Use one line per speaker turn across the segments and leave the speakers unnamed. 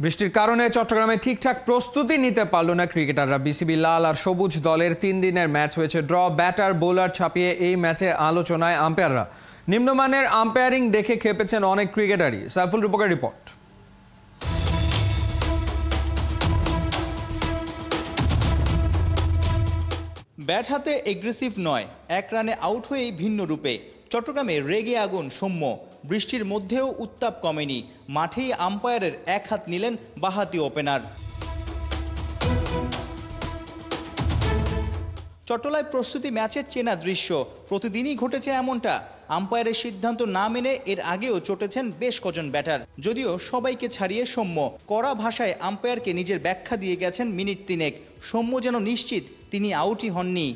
বৃষ্টির কারণে চট্টগ্রামে ঠিকঠাক প্রস্তুতি নিতে পারল না ক্রিকেটাররা। বিসিবি লাল আর সবুজ দলের 3 দিনের ম্যাচ হয়েছে ড্র। ব্যাটার বোলার ছাপিয়ে এই ম্যাচে আলোচনায় আম্পায়াররা। নিম্নমানের আম্পায়ারিং দেখে খেপেছেন অনেক ক্রিকেটারই। সাইফুল রূপকের রিপোর্ট।
ব্যাট হাতে এগ্রেসিভ নয়, 1 রানে আউট হয়েই ভিন্ন রূপে। চট্টগ্রামে রেগে আগুন সৌম্য। বৃষ্টির মধ্যেও উত্তাপ কমেনি। মাঠেই আম্পায়ারের এক হাত নিলেন বাঁহাতি ওপেনার। চট্টলায় প্রস্তুতি ম্যাচের চেনা দৃশ্য। প্রতিদিনই ঘটেছে এমনটা। আম্পায়ারের সিদ্ধান্ত না মেনে এর আগেও চটেছেন বেশ কজন ব্যাটার, যদিও সবাইকে ছাড়িয়ে সৌম্য কড়া ভাষায় আম্পায়ারকে নিজের ব্যাখ্যা দিয়ে গেছেন মিনিট 3। সৌম্য যেন নিশ্চিত তিনি আউটই হননি।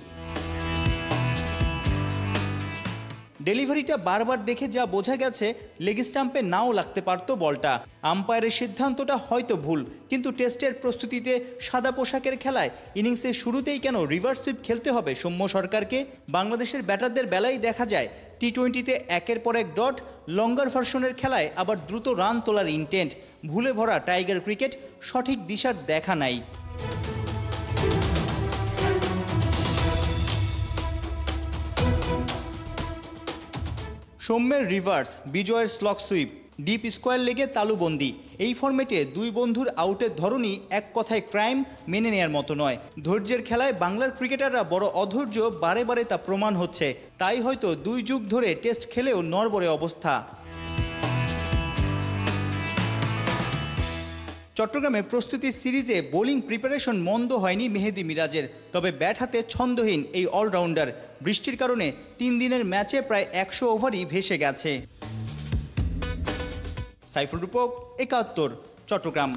ডেলিভারিটা বারবার দেখে যা বোঝা গেছে, লেগ স্টাম্পে নাও লাগতে পারত বলটা। আম্পায়ারের সিদ্ধান্তটা হয়তো ভুল, কিন্তু টেস্টের প্রস্তুতিতে সাদা পোশাকের খেলায় ইনিংসের শুরুতেই কেন রিভার্স সুইপ খেলতে হবে সৌম্য সরকারকে? বাংলাদেশের ব্যাটারদের বেলায় দেখা যায় টি-20তে একের পর এক ডট, লঙ্গার ভার্সনের খেলায় আবার দ্রুত রান তোলার ইন্টেন্ট। ভুলে ভরা টাইগার ক্রিকেট, সঠিক দিশার দেখা নাই। সৌম্যের রিভার্স, বিজয়ের স্লগ সুইপ, ডিপ স্কোয়ার লেগে তালুবন্দি। এই ফরম্যাটে দুই বন্ধুর আউটের ধরনই এক কথায় ক্রাইম, মেনে নেয়ার মতো নয়। ধৈর্যের খেলায় বাংলার ক্রিকেটাররা বড় অধৈর্য, বারে বারে তা প্রমাণ হচ্ছে। তাই হয়তো 2 যুগ ধরে টেস্ট খেলেও নড়বড়ে অবস্থা। চট্টগ্রামে প্রস্তুতি সিরিজে বোলিং প্রিপারেশন মন্দ হয়নি মেহেদী মিরাজের। তবে ব্যাট হাতে ছন্দহীন এই অলরাউন্ডার। বৃষ্টির কারণে 3 দিনের ম্যাচে প্রায় 100 ওভারই ভেসে গেছে। সাইফুল রূপক, 71, চট্টগ্রাম।